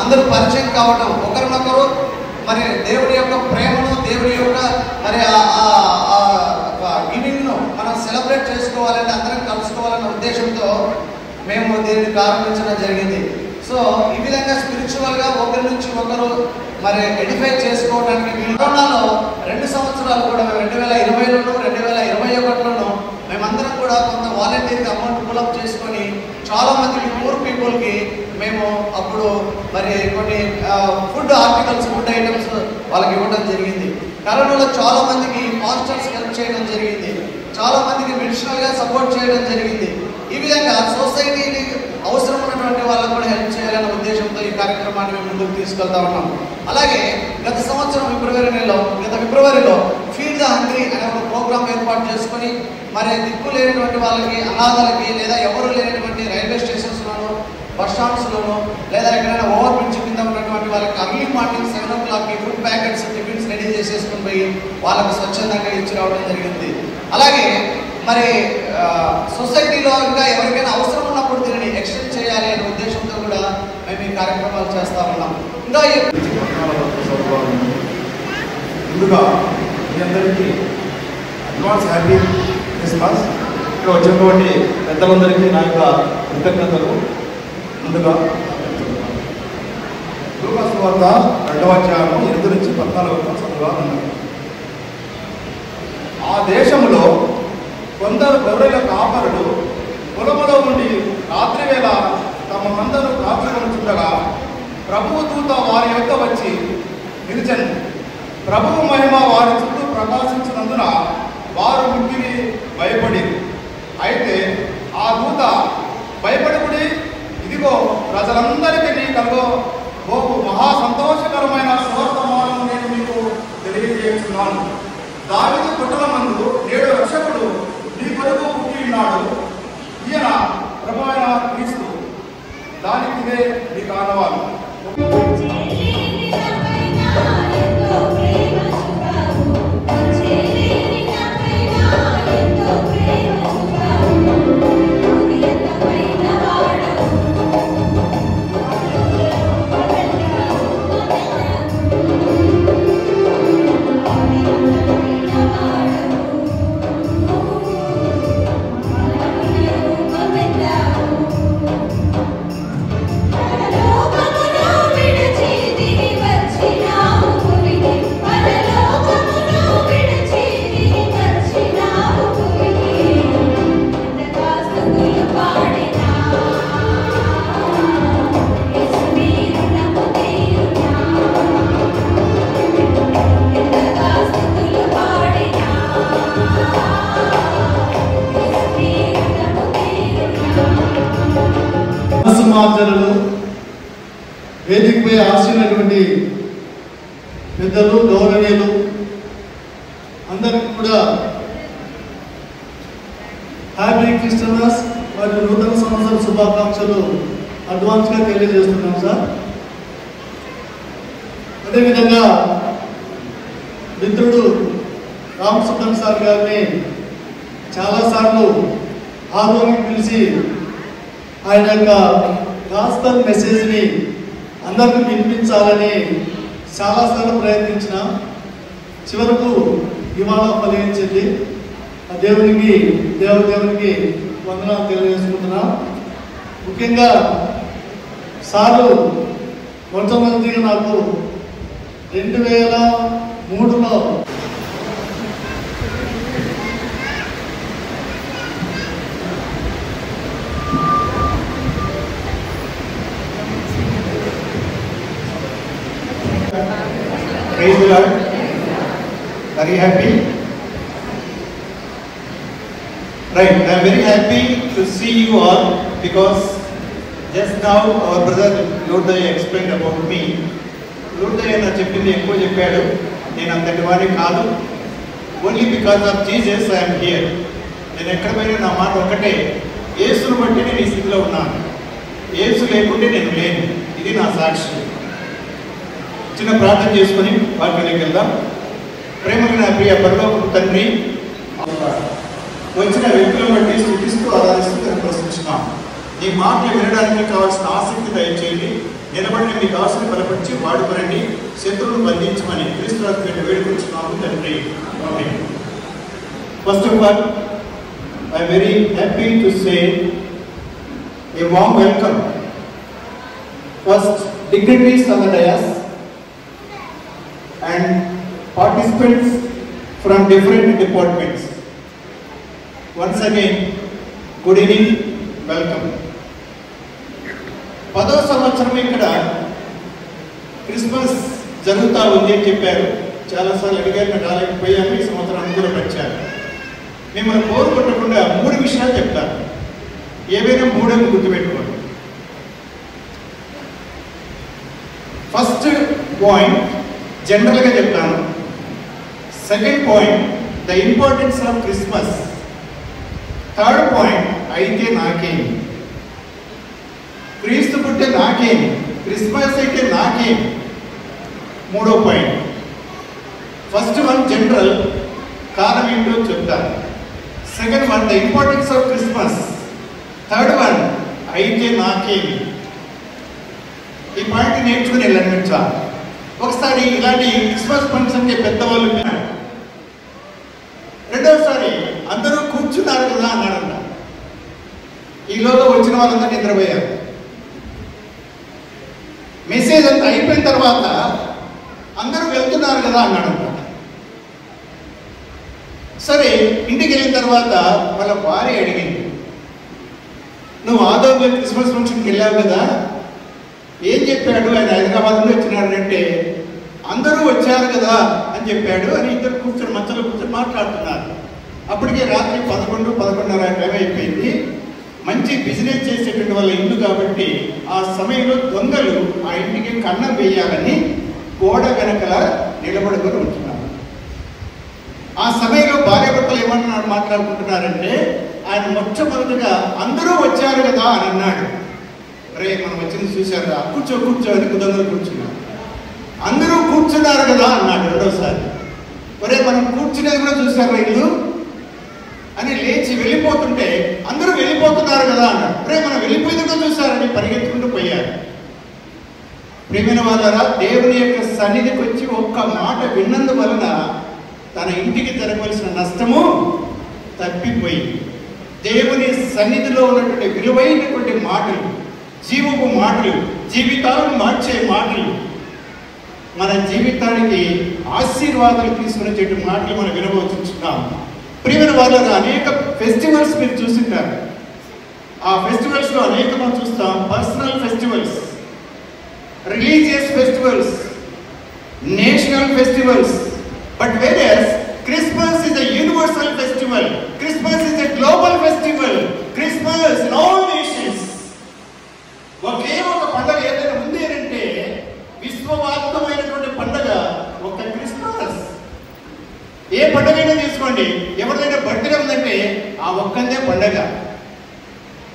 అందరూ పరిచయం కావడం, ఒకరినొకరు మరి దేవుడి యొక్క ప్రేమను, దేవుడి యొక్క మరి గివింగ్ను మనం సెలబ్రేట్ చేసుకోవాలని, అందరం కలుసుకోవాలన్న ఉద్దేశంతో మేము దీన్ని ప్రారంభించడం జరిగింది. సో ఈ విధంగా స్పిరిచువల్గా ఒకరి నుంచి ఒకరు మరి ఎడిఫై చేసుకోవడానికి కరోనాలో 2 సంవత్సరాలు కూడా 2020లోను 2021లోను మేమందరం కూడా కొంత వాలంటీర్గా అమౌంట్ పులప్ చేసుకొని చాలామందికి పూర్ పీపుల్కి మేము అప్పుడు మరి కొన్ని ఫుడ్ ఆర్టికల్స్, ఫుడ్ ఐటమ్స్ వాళ్ళకి ఇవ్వడం జరిగింది. కరోనాలో చాలామందికి హాస్టల్స్ హెల్ప్ చేయడం జరిగింది, చాలామందికి మెడిసినల్గా సపోర్ట్ చేయడం జరిగింది. ఈ విధంగా సొసైటీని అవసరం ఉన్నటువంటి వాళ్ళకు కూడా హెల్ప్ చేయాలనే ఉద్దేశంతో ఈ కార్యక్రమాన్ని మేము ముందుకు తీసుకెళ్తా ఉన్నాం. అలాగే గత సంవత్సరం ఫిబ్రవరిలో ఫీడ్ ద హంగ్రీ అనే ఒక ప్రోగ్రామ్ ఏర్పాటు చేసుకొని మరి దిక్కు లేనటువంటి వాళ్ళకి, అనాథలకి లేదా ఎవరు లేనటువంటి రైల్వే స్టేషన్స్లోనూ, బస్ స్టాండ్స్లోనూ లేదా ఎక్కడైనా ఓవర్ బ్రిడ్జ్ కింద ఉన్నటువంటి వాళ్ళకి అర్లీ మార్నింగ్ 7 o'clockకి ఫుడ్ ప్యాకెట్స్, టిఫిన్స్ రెడీ చేసేసుకుని పోయి వాళ్ళకు స్వచ్ఛందంగా ఇచ్చి రావడం జరిగింది. అలాగే మరి సొసైటీలో ఇంకా ఎవరికైనా అవసరం ఉన్నప్పుడు దీనిని ఎక్స్టెండ్ చేయాలి అనే ఉద్దేశంతో కూడా మేము ఈ కార్యక్రమాలు చేస్తూ ఉన్నాం. ఇంకా ముందుగా మీ అందరికీ అడ్వాన్స్ హ్యాపీ క్రిస్మస్. ఇక్కడ వచ్చినటువంటి పెద్దలందరికీ నా యొక్క కృతజ్ఞతలు. ముందుగా లూకా సువార్త 2వ అధ్యాయం 8 నుంచి 14 చదువుగా ఉన్నది. ఆ దేశంలో కొందరు గొర్రెల కాపరులు పొలములో ఉండి రాత్రివేళ తమ మందను కాచుకొనుచుండగా ప్రభువు దూత వారి యొక్క వచ్చి నిలిచెను. ప్రభువు మహిమ వారి చుట్టూ ప్రకాశించినందున వారు మిక్కిలి భయపడి, అయితే ఆ దూత భయపడిపుడి, ఇదిగో ప్రజలందరికీ కలుగబోవు మహా సంతోషకరమైన సువర్తమానం నేను మీకు తెలియజేస్తున్నాను. దావీదు పుట్టలమందు నేడు రక్షకుడు నీ కొరకు పుట్టి ఉన్నాడు. ఈయన ప్రభువైన క్రీస్తు. దానికి ఇదే మీ కారణవాలు. సమాజాలలో వేదికపై ఆశీర్వైనటువంటి పెద్దలు, గౌరవనీయులు అందరికీ కూడా హ్యాపీ క్రిస్మస్ మరియు నూతన సంవత్సర శుభాకాంక్షలు అడ్వాన్స్గా తెలియజేస్తున్నాం సార్. అదేవిధంగా మిత్రుడు రామసుబ్రహ్మణ్యం సార్ గారిని చాలాసార్లు ఆహ్వానికి పిలిచి ఆయన యొక్క గాస్పెల్ మెసేజ్ని అందరికీ వినిపించాలని చాలాసార్లు ప్రయత్నించిన చివరకు ఇవాళ ఫలించింది. ఆ దేవునికి వందనాలు తెలియజేసుకుంటున్నా. ముఖ్యంగా సార్లు మొట్టమొదటిగా నాకు 2003లో Praise the Lord. Very happy. Right, I am very happy to see you all because just now our brother Lordaya explained about me. Lordaya na cheppindi ekku cheppadu. Nenu antati vaani kaadu. Only because of Jesus I am here. Nenu ekkada poyina na మాట ఒకటే, యేసును బట్టి నేను ఈ స్థితిలో ఉన్నాను. యేసు లేకుంటే నేను లేను. ఇది నా సాక్ష్యం. చిన్న ప్రార్థన చేసుకొని వాక్యంలోకి వెళ్దాం. ప్రేమగా ప్రియ పరలోకపు తండ్రి, వచ్చిన వ్యక్తులను బట్టి స్తుతిస్తూ ఆరాధిస్తూ ప్రశ్నిస్తున్నాం. నీ మాటలు వినడానికి కావాల్సిన ఆసక్తి దయచేయండి. నిలబడిన మీ దాసుని బలపరిచి వాడుకోనండి, శత్రువును బంధించమని క్రీస్తునాథుని పేరిట వేడుకొంచున్నాము తండ్రి. ఆమేన్. First of all, I am very happy to say a warm welcome. First, dignitaries on the dais and participants from different departments. Once again, good evening, welcome. 10వ సంవత్సరం ఇక్కడ క్రిస్మస్ జరుగుతూ ఉంది అని చెప్పారు. చాలాసార్లు అడిగారు, నేను రాలేకపోయాను. ఈ సంవత్సరం అనుకూలపరిచారు. మిమ్మల్ని బోరు కొట్టకుండా 3 విషయాలు చెప్తాను. ఏవైనా 3 గుర్తుపెట్టుకోండి. ఫస్ట్ పాయింట్ జనరల్గా చెప్తాను. Second point the importance of Christmas. Third point అయితే నాకేమి, క్రీస్తు పుట్టే నాకేమి, క్రిస్మస్ అయితే నాకేమి. 3వ పాయింట్. ఫస్ట్ వన్ జనరల్, కారణం ఏంటో చెప్తాను. Second one the importance of Christmas. Third one అయితే నాకేమి. ఈ పాయింట్ నేర్చుకుని వెళ్ళండి చాలు. ఒకసారి ఇలాంటి క్రిస్మస్ ఫంక్షన్కి పెద్దవాళ్ళు విన్నారు. రెండవసారి అందరూ కూర్చున్నారు కదా అన్నాడంట. ఈలోగా వచ్చిన వాళ్ళంతా నిద్రపోయారు. మెసేజ్ అంతా అయిపోయిన తర్వాత అందరూ వెళ్తున్నారు కదా అన్నాడంట. సరే, ఇంటికి వెళ్ళిన తర్వాత వాళ్ళ భార్య అడిగింది, నువ్వు ఆదోలో క్రిస్మస్ ఫంక్షన్కి వెళ్ళావు కదా, ఏం చెప్పాడు? ఆయన హైదరాబాద్లో వచ్చినాడంటే అందరూ వచ్చారు కదా అని చెప్పాడు అని ఇద్దరు కూర్చొని మధ్యలో కూర్చొని మాట్లాడుతున్నారు. అప్పటికే రాత్రి 11-11:30 టైం అయిపోయింది. మంచి బిజినెస్ చేసేటువంటి వాళ్ళ ఇల్లు కాబట్టి ఆ సమయంలో దొంగలు ఆ ఇంటికి కన్నం వేయాలని గోడ వెనకల నిలబడుకొని ఉంటున్నారు. ఆ సమయంలో భార్యాభర్తలు ఏమన్నారు మాట్లాడుకుంటున్నారంటే, ఆయన మొట్టమొదటిగా అందరూ వచ్చారు కదా అని అన్నాడు. రే, మనం వచ్చింది చూశారు, కూర్చో కూర్చో అని దొంగలు కూర్చున్నారు. అందరూ కూర్చున్నారు కదా అన్నాడు రెండోసారి. ఒరే, మనం కూర్చునేది కూడా చూశారు ఇల్లు అని లేచి వెళ్ళిపోతుంటే అందరూ వెళ్ళిపోతున్నారు కదా అన్నాడు. రే, మనం వెళ్ళిపోయింది కూడా చూశారని పరిగెత్తుకుంటూ పోయారు. ప్రియమైన వాళ్ళారా, దేవుని యొక్క సన్నిధికి వచ్చి ఒక్క మాట విన్నందువలన తన ఇంటికి జరగవలసిన నష్టము తప్పిపోయింది. దేవుని సన్నిధిలో ఉన్నటువంటి విలువైనటువంటి మాటలు, జీవపు మాటలు, జీవితాలను మార్చే మాటలు, మన జీవితానికి ఆశీర్వాదాలు తీసుకునేటువంటి మాటలు మనం వినబోతున్నాం. ప్రియమైన వాళ్ళగా అనేక ఫెస్టివల్స్ మీరు చూస్తుంటారు. ఆ ఫెస్టివల్స్లో అనేక మనం చూస్తాం. Personal festivals, religious festivals, national festivals. But whereas Christmas is a universal festival, Christmas is a global festival, Christmas in all nations. ఒకే ఒక పండుగ ఏదైనా ఉంది అంటే విశ్వవ్యాప్తమైనటువంటి పండుగ ఒక క్రిస్మస్. ఏ పండుగైనా తీసుకోండి, ఎవరిదైనా బర్త్డే ఉందంటే ఆ ఒక్కదే పండుగ.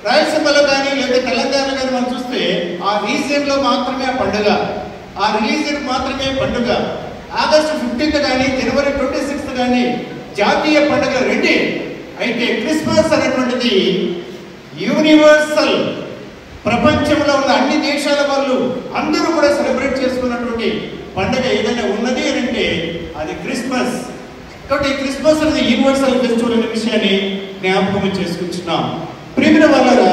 రాయలసీమలో కానీ లేదా తెలంగాణలో కానీ మనం చూస్తే ఆ రీజియన్లో మాత్రమే ఆ పండుగ, ఆ రిలీజియన్ మాత్రమే పండుగ. ఆగస్టు 15 కానీ జనవరి 26 కానీ జాతీయ పండుగ రెండే. అయితే క్రిస్మస్ అనేటువంటిది యూనివర్సల్, ప్రపంచంలో ఉన్న అన్ని దేశాల వాళ్ళు అందరూ కూడా సెలబ్రేట్ చేసుకున్నటువంటి పండుగ ఏదైనా ఉన్నది అని అంటే అది క్రిస్మస్. కాబట్టి క్రిస్మస్ అనేది యూనివర్సల్ ఫెస్టివల్ అనే విషయాన్ని జ్ఞాపకం చేసుకుంటున్నాం. ప్రియమైన వాళ్ళగా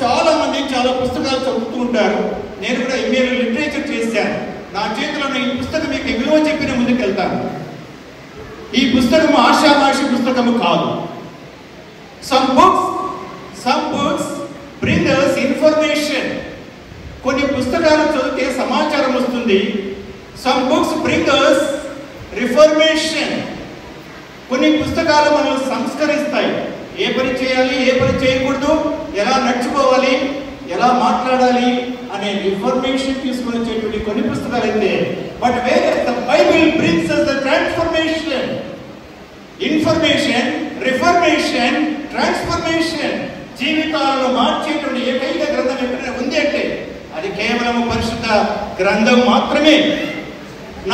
చాలా మంది చాలా పుస్తకాలు చదువుతూ ఉంటారు. నేను కూడా ఎంఏలో లిటరేచర్ చేశాను. నా చేతిలో ఉన్న ఈ పుస్తకం మీకు విలువ చెప్పిన ముందుకు వెళ్తాను. ఈ పుస్తకం ఆషామాషి పుస్తకము కాదు. Some books bring us information. కొన్ని పుస్తకాలు చదివితే సమాచారం వస్తుంది. Some books bring us reformation. కొన్ని పుస్తకాలు మనల్ని సంస్కరిస్తాయి. ఏ పని చేయాలి, ఏ పని చేయకూడదు, ఎలా నడుచుకోవాలి, ఎలా మాట్లాడాలి అనే రిఫర్మేషన్ తీసుకుని వచ్చేటువంటి కొన్ని పుస్తకాలు అయితే, బట్ వేరే the Bible brings us the transformation. Information, reformation, transformation. జీవితాలను మార్చేటువంటి ఏకైక గ్రంథం ఎక్కడైనా ఉంది అంటే అది కేవలం పరిశుద్ధ గ్రంథం మాత్రమే.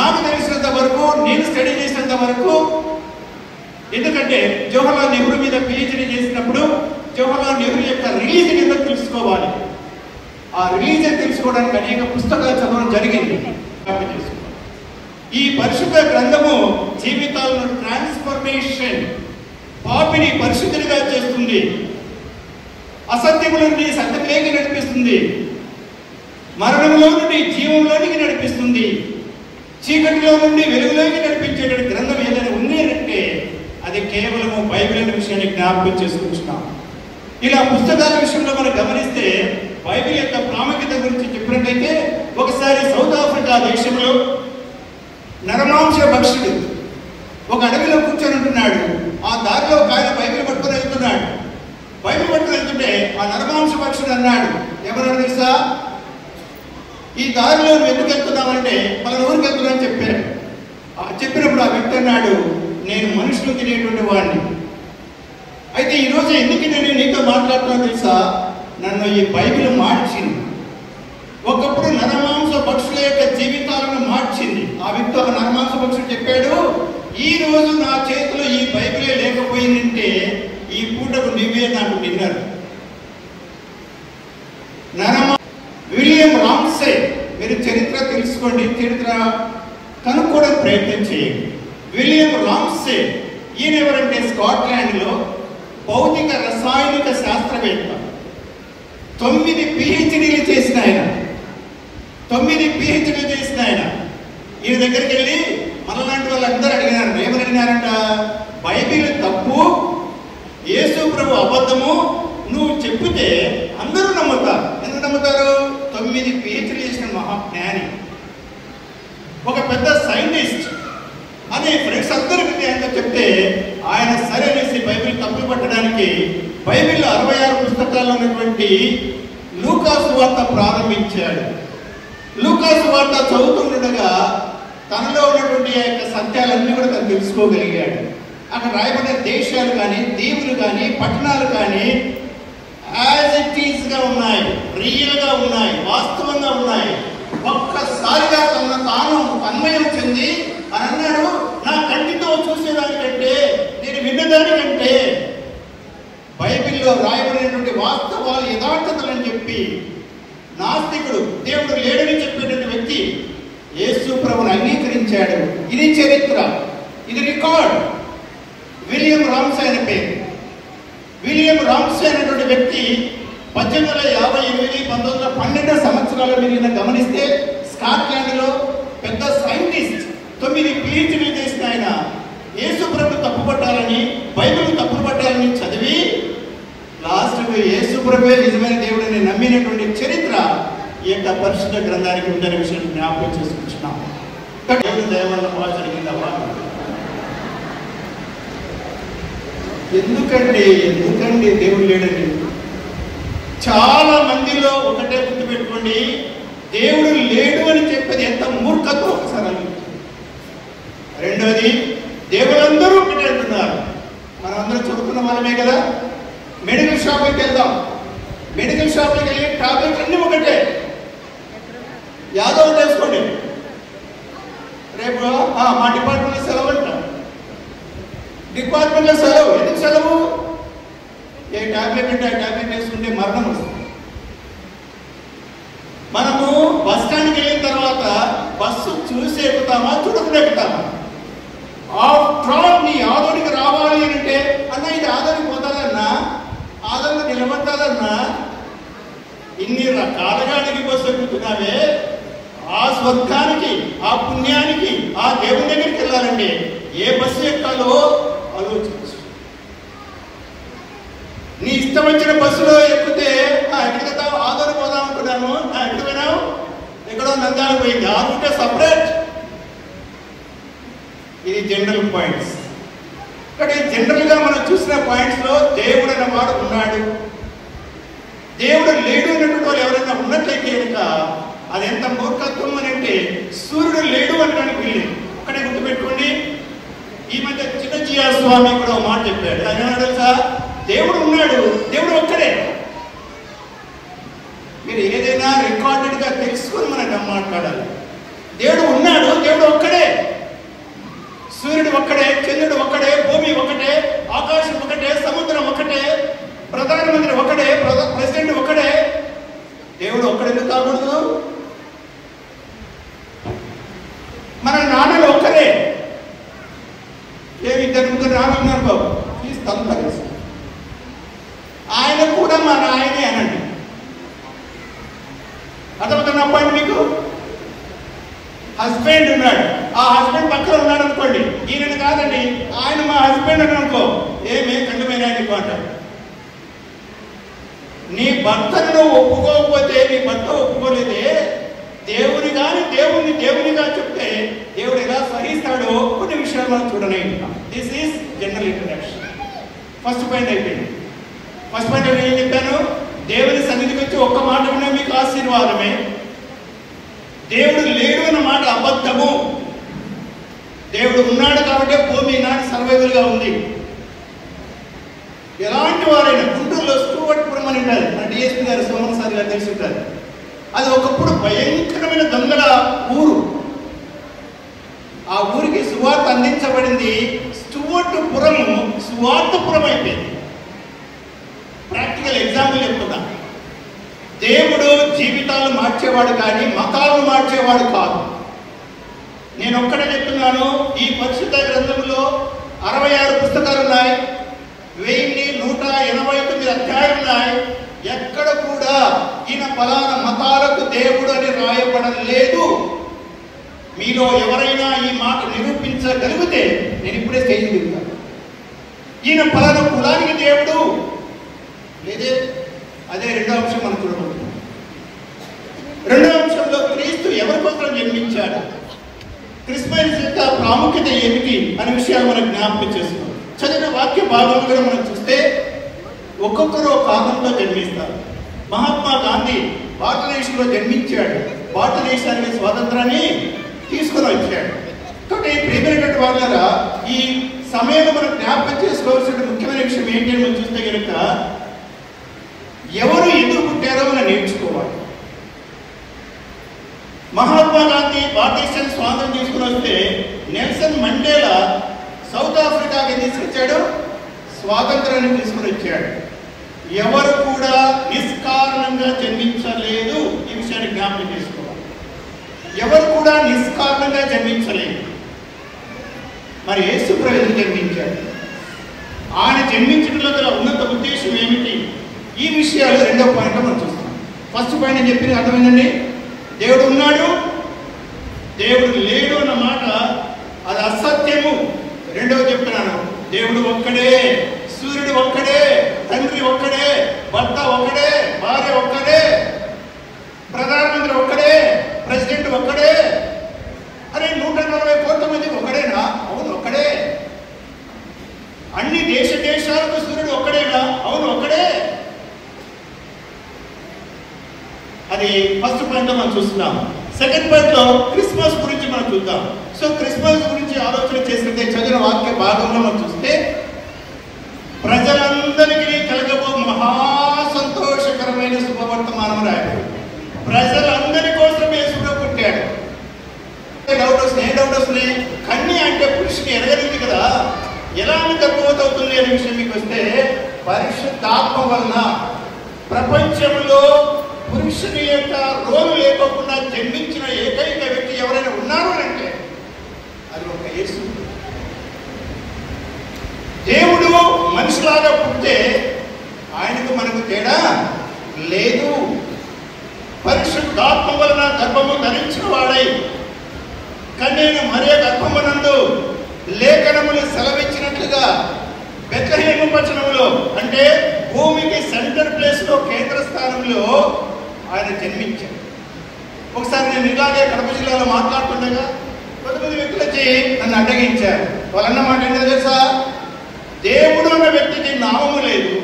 నాకు తెలిసినంత వరకు, నేను స్టడీ చేసినంత వరకు, ఎందుకంటే జవహర్లాల్ నెహ్రూ మీద పిహెచ్డీ చేసినప్పుడు జవహర్లాల్ నెహ్రూ యొక్క రిలీజన్ ఏదో తెలుసుకోవాలి. ఆ రిలీజియన్ తెలుసుకోవడానికి అనేక పుస్తకాలు చదవడం జరిగింది. ఈ పరిశుద్ధ గ్రంథము జీవితాలను ట్రాన్స్ఫర్మేషన్, పాపిని పరిశుద్ధులుగా చేస్తుంది, అసత్యముల నుండి సత్యంలోకి నడిపిస్తుంది, మరణంలో నుండి జీవంలోనికి నడిపిస్తుంది, చీకటిలో నుండి వెలుగులోకి నడిపించేటువంటి గ్రంథం ఏదైనా ఉంది అంటే అది కేవలము బైబిల్ అనే విషయాన్ని జ్ఞాపకం చేసుకుంటున్నాం. ఇలా పుస్తకాల విషయంలో మనం గమనిస్తే బైబిల్ యొక్క ప్రాముఖ్యత గురించి చెప్పినట్లయితే, ఒకసారి సౌత్ ఆఫ్రికా దేశంలో నరమాంస భక్షుడు ఒక అడవిలో కూర్చొని ఉంటున్నాడు. ఆ దారిలో ఒక ఆయన బైబిల్ పట్టుకుని వెళ్తున్నాడు. బైబిల్ పట్టుకుని వెళ్తుంటే ఆ నరమాంస భక్షుడు అన్నాడు, ఎవరన్నా తెలుసా, ఈ దారిలో నువ్వు ఎందుకు వెళ్తున్నావంటే మన ఊరికి వెళ్తున్నానని చెప్పాడు. చెప్పినప్పుడు ఆ వ్యక్తి అన్నాడు, నేను మనుషులు తినేటువంటి వాడిని. అయితే ఈరోజు ఎందుకు నేను నీతో మాట్లాడుతున్నాను తెలుసా, నన్ను ఈ బైబిల్ మార్చింది. ఒకప్పుడు నరమాంస పక్షుల యొక్క జీవితాలను మార్చింది. ఆ వ్యక్తి ఒక నరమాంస పక్షుడు చెప్పాడు, ఈ రోజు నా చేతిలో ఈ బైబిలే లేకపోయిందంటే ఈ పూటకు నువ్వే నాకు డిన్నర్. విలియం రామ్సే, మీరు చరిత్ర తెలుసుకోండి, చరిత్ర కనుక్కోవడానికి ప్రయత్నం చేయండి. విలియం రామ్సే ఈయన ఎవరంటే స్కాట్లాండ్లో భౌతిక రసాయనిక శాస్త్రవేత్త. 9 PhDలు చేసిన ఆయన, 9 PhDలు చేసిన ఆయన. ఈయన దగ్గరికి వెళ్ళి మనలాంటి వాళ్ళందరూ అడిగినారు. ఏమని అడిగినారంట, బైబిల్ తప్పు, యేసు ప్రభు అబద్ధము, నువ్వు చెప్పితే అందరూ నమ్ముతారు. ఎందుకు నమ్ముతారు? 9 PhDలు చేసిన మహాజ్ఞాని, ఒక పెద్ద సైంటిస్ట్ అని ఫ్రెండ్స్ అందరికీ ఆయనతో చెప్తే ఆయన సరే అనేసి బైబిల్ తప్పులు పట్టడానికి బైబిల్లో 66 పుస్తకాల్లో ఉన్నటువంటి లూకాసు వార్త ప్రారంభించాడు. లూకాసు వార్త చదువుతుండగా తనలో ఉన్నటువంటి ఆ యొక్క సత్యాలన్నీ కూడా తను తెలుసుకోగలిగాడు. అక్కడ రాయబడిన దేశాలు కానీ, దీవులు కానీ, పట్టణాలు కానీ యాజ్ ఇట్ ఈజ్ గా ఉన్నాయి, రియల్ గా ఉన్నాయి, వాస్తవంగా ఉన్నాయి. ఒక్కసారిగా తన తాను అన్వయం చెంది అని అన్నాడు, నా కంటితో చూసేదానికంటే, నేను విన్నదానికంటే బైబిల్లో రాయబడినటువంటి వాస్తవాలు యథార్థతలని చెప్పి నాస్తికుడు, దేవుడు లేడని చెప్పేటువంటి వ్యక్తి యేసు ప్రభువును అంగీకరించాడు. ఇది చరిత్ర, ఇది రికార్డ్. విలియం రామ్సే అనే పేరు. విలియం రామ్సే అనేటువంటి వ్యక్తి 1858, 1912 సంవత్సరాల మీరు గమనిస్తే స్కాట్లాండ్లో పెద్ద సైంటిస్ట్, 9 PhDలు చేసిన ఆయన యేసు ప్రభు తప్పుపట్టాలని, బైబిల్ తప్పు పట్టాలని చదివి లాస్ట్కు యేసు ప్రభువే నిజమైన దేవుడిని నమ్మినటువంటి చరిత్ర ఈ యొక్క పరిశుద్ధ గ్రంథానికి ఉందనే విషయాన్ని జ్ఞాపకం చేసుకుంటున్నాం. దేవుడు దయవల్ల బాగా జరిగిందమ్మా. ఎందుకండి దేవుడు లేడండి? చాలా మందిలో ఒకటే గుర్తుపెట్టుకోండి, దేవుడు లేడు అని చెప్పేది ఎంత మూర్ఖత్వం ఒకసారి ఆలోచించండి. రెండవది, దేవుళ్ళందరూ ఒకటే అంటున్నారు. మనం అందరం చదువుకున్న వాళ్ళమే కదా. మెడికల్ షాప్కి వెళ్దాం, మెడికల్ షాప్కి వెళ్ళి టాబ్లెట్స్ అన్నీ ఒకటే, యాదవ్ వేసుకోండి. రేపు మా డిపార్ట్మెంట్లో సెలవు అంటాం, డిపార్ట్మెంట్లో సెలవు. ఎందుకు సెలవు? ఏ టాబ్లెట్ అంటే ఆ టాబ్లెట్ వేసుకుంటే మరణం వస్తుంది. మనము బస్ స్టాండ్కి వెళ్ళిన తర్వాత బస్సు చూసి ఎక్కుతామా, చూడకుండా ఎక్కుతామా? నీ ఆదోడికి రావాలి అంటే అన్న ఇది ఆదోడికి పోతాదన్నా, ఆదోడికి నిలబడతాదన్నా, ఇన్ని రకాలుగా బస్సు ఎక్కుతున్నావే, ఆ స్వర్గానికి, ఆ పుణ్యానికి, ఆ దేవుని దగ్గరికి వెళ్ళాలంటే ఏ బస్సు ఎక్కాలో ఆలోచించు. నీ ఇష్టం వచ్చిన బస్సులో ఎక్కితే ఎక్కడికి వెళ్తావు? ఆదోని పోదాం అనుకున్నాను, ఎక్కడ పోయినావు? ఎక్కడో నంద్యాల పోయింది, ఆ రూటే సపరేట్. ఇది జనరల్ పాయింట్స్. కానీ జనరల్ గా మనం చూసిన పాయింట్స్ లో దేవుడు అనే వాడు ఉన్నాడు, దేవుడు లేడు అన్నటువంటి వాళ్ళు ఎవరైనా ఉన్నట్లయితే కనుక అది ఎంత మూర్ఖత్వం అని అంటే, సూర్యుడు లేడు అనడానికి వీళ్ళు. ఒక్కడే గుర్తుపెట్టుకోండి, ఈ మధ్య చిన్నజీయ స్వామి కూడా ఒక మాట చెప్పాడు. ఆయన తెలుసా, దేవుడు ఉన్నాడు, దేవుడు ఒక్కడే. మీరు ఏదైనా రికార్డెడ్ గా తెలుసుకొని మనం మాట్లాడాలి. దేవుడు ఉన్నాడు, దేవుడు ఒక్కడే. సూర్యుడు ఒక్కడే, చంద్రుడు ఒక్కడే, భూమి ఒకటే, ఆకాశం ఒకటే, సముద్రం ఒకటే, ప్రధానమంత్రి ఒకటే, ప్రెసిడెంట్ ఒకటే. దేవుడు ఒక్కడెందుకు కాకూడదు? మన నాన్నలు ఒక్కరే. ఏమి ఇద్దరు ముగ్గురు నాన్న ఉన్నారు బాబు, తీస్తాను కలిసి. ఆయన కూడా మా నాయనే అనండి. అర్థమవుతున్న పాయింట్ మీకు? హస్బెండ్ ఉన్నాడు, ఆ హస్బెండ్ పక్కన ఉన్నాడు అనుకోండి, ఈయనని కాదండి, ఆయన మా హస్బెండ్ అని అనుకో, ఏమే కండమైన నీకు అంటాడు. నీ భర్తను ఒప్పుకోకపోతే, నీ భర్త ఒప్పుకోలేదే, దేవుని కానీ దేవునిగా చెప్తే దేవుడు ఎలా సహిస్తాడో కొన్ని విషయాలు మనం చూడనే. This is general introduction. First point అయిపోయింది. ఫస్ట్ పాయింట్ ఏం చెప్పాను? దేవుని సన్నిధికి వచ్చి ఒక్క మాట విన్నా మీకు ఆశీర్వాదమే. దేవుడు లేడు అన్న మాట అబద్ధము. దేవుడు ఉన్నాడు కాబట్టి భూమి ఈనాడు సర్వైవల్గా ఉంది. ఎలాంటి వారైనా గుంటూరులో స్టూవర్ట్పురం అని ఉండాలి, మన డిఎస్పీ గారు సోమన్ సార్ గారు తెలిసి ఉంటారు. అది ఒకప్పుడు భయంకరమైన దొంగల ఊరు. ఆ ఊరికి సువార్త అందించబడింది. స్టూవర్ట్పురం సువార్తపురం అయిపోయింది. ప్రాక్టికల్ ఎగ్జాంపుల్ చెప్తున్నా. దేవుడు జీవితాలు మార్చేవాడు కానీ మతాలను మార్చేవాడు కాదు. నేను ఒక్కడే చెప్తున్నాను, ఈ పరిశుద్ధ గ్రంథంలో 66 పుస్తకాలు ఉన్నాయి, 1189 అధ్యాయాలు ఉన్నాయి. ఎక్కడ కూడా ఈయన ఫలానా మతాలకు దేవుడు అని రాయబడలేదు. మీలో ఎవరైనా ఈ మాట నిరూపించగలిగితే నేను ఇప్పుడే స్టేజ్ దిగుతాను. ఈయన ఫలానా కులానికి దేవుడు లేదే. అదే రెండో అంశం మనం చూడబోతున్నాం. రెండో అంశంలో క్రీస్తు ఎవరి కోసం జన్మించాడు, క్రిస్మస్ యొక్క ప్రాముఖ్యత ఏమిటి అనే విషయాలు మనం జ్ఞాపకం చేసుకున్నాం. చదివిన వాక్య భాగం కూడా మనం చూస్తే ఒక్కొక్కరు ఒక కాలంలో జన్మిస్తారు. మహాత్మా గాంధీ భారతదేశంలో జన్మించాడు, భారతదేశానికి స్వాతంత్రాన్ని తీసుకుని వచ్చాడు. కాబట్టి ప్రియమైనటువంటి వాళ్ళరా, ఈ సమయంలో మనం జ్ఞాపకం చేసుకోవాల్సిన ముఖ్యమైన విషయం ఏంటి అని మనం చూస్తే కనుక ఎవరు ఎందుకు పుట్టారో మనం నేర్చుకోవాలి. మహాత్మా గాంధీ భారతదేశాన్ని స్వాతంత్రం తీసుకుని వస్తే నెల్సన్ మండేలా సౌత్ ఆఫ్రికాకి తీసుకొచ్చాడు, స్వాతంత్రాన్ని తీసుకుని వచ్చాడు. ఎవరు కూడా నిష్కారణంగా జన్మించలేదు. ఈ విషయాన్ని జ్ఞాపకం చేసుకోవాలి. ఎవరు కూడా నిష్కారణంగా జన్మించలేదు. మరి యేసు ప్రభు ఎందుకు జన్మించాడు? ఆయన జన్మించడంలో గల ఉన్నత ఉద్దేశం ఏమిటి? ఈ విషయాలు రెండో పాయింట్లో మనం చూస్తాం. ఫస్ట్ పాయింట్ అని చెప్పిన అర్థమైందండి. దేవుడు ఉన్నాడు, దేవుడు లేడు అన్న మాట అది అసత్యము. రెండవ చెప్తున్నాను, దేవుడు ఒక్కడే, సూర్యుడు ఒక్కడే, తండ్రి ఒక్కడే, భర్త ఒక్కడే, భార్య ఒక్కడే, ప్రధానమంత్రి ఒక్కడే, ప్రెసిడెంట్ ఒక్కడే. అరే 140 కోట్ల మందికి ఒకడేనా? అవును ఒక్కడే. అన్ని దేశాలకు సూర్యుడు ఒక్కడేనా? అవును ఒక్కడే. అది ఫస్ట్ పాయింట్ లో మనం చూస్తున్నాం. సెకండ్ పాయింట్ లో క్రిస్మస్ గురించి మనం చూద్దాం. సో క్రిస్మస్ గురించి ఆలోచన చేస్తుంటే చదివిన వాక్య భాగంలో మనం చూస్తే ప్రజలందరికీ కలగబో మహా సంతోషకరమైన శుభవర్తమానం రాయబడింది. ప్రజలందరి కోసం యేసుప్రభు పుట్టాడు. డౌట్ వస్తున్నాయి. కన్య అంటే పురుషుని ఎరగలింది కదా, ఎలా గర్భవతి అవుతుంది అనే విషయం మీకు వస్తే పరిశుద్ధాత్మ వలన ప్రపంచంలో పురుషుని యొక్క రోలు లేకోకుండా జన్మించిన ఏకైక వ్యక్తి ఎవరైనా ఉన్నారు అంటే అది ఒక యేసు. దేవుడు మనిషిలాగా పుట్టే ఆయనకు మనకు తేడా లేదు. పరిశుద్ధాత్మ వలన గర్భము ధరించిన వాడై కన్యను మరియ గర్భమునందు లేఖనములు సెలవిచ్చినట్లుగా బెత్లెహేము వచనములో అంటే భూమికి సెంటర్ ప్లేస్ లో కేంద్ర స్థానంలో ఆయన జన్మించాడు. ఒకసారి నేను ఇలాగే కడప జిల్లాలో మాట్లాడుతుండగా కొంతమంది వ్యక్తులు వచ్చి నన్ను అడ్డగించారు. వాళ్ళన్న మాట ఏంటో తెలుసా? దేవుడు అన్న వ్యక్తికి నామము లేదు,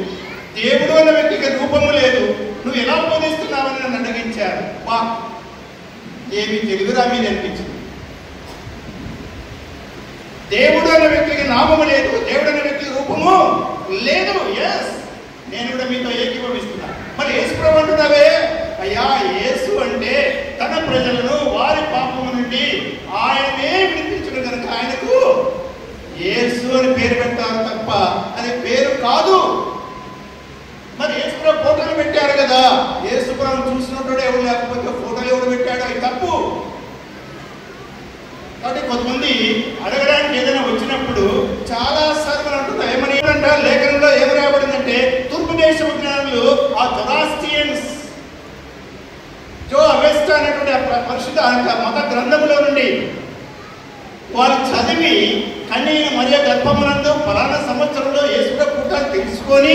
దేవుడు అన్న వ్యక్తికి రూపము లేదు, నువ్వు ఎలా బోధిస్తున్నావని నన్ను అడ్డగించారు. వా ఏమి తెలుగురా మీద అనిపించింది. దేవుడు అన్న వ్యక్తికి నామము లేదు, దేవుడు అన్న వ్యక్తికి రూపము లేదు. ఎస్, నేను కూడా మీతో ఏకీభవిస్తున్నా. మరి యేసు ప్రభు అంటున్నావే, అయ్యా యేసు అంటే తన ప్రజలను వారి పాపము నుండి ఆయనే విడిపించడం కనుక ఆయనకు యేసు అని పేరు పెట్టారు తప్ప అది పేరు కాదు. మరి యేసు ప్రభు ఫోటోలు పెట్టారు కదా, యేసు ప్రభు చూసినట్టు ఉన్నాడో ఎవరు లేకపోతే ఫోటోలు ఎవరు పెట్టాడో అది తప్పు. కాబట్టి కొంతమంది అడగడానికి ఏదైనా వచ్చినప్పుడు చాలా సార్లు మనం అంటున్నాం ఏమని లేఖనంలో ఏమి రాయబడిందంటే తూర్పు దేశ విజ్ఞానులు ఆ జొరాస్ట్రియన్స్ జో అవెస్టా అనేటువంటి పరిశుద్ధ మత గ్రంథంలో నుండి వాళ్ళు చదివి కన్యైన మరియ గర్భమునందు ఫలానా సంవత్సరంలో యేసుప్రభు పుట్టాలని తెలుసుకొని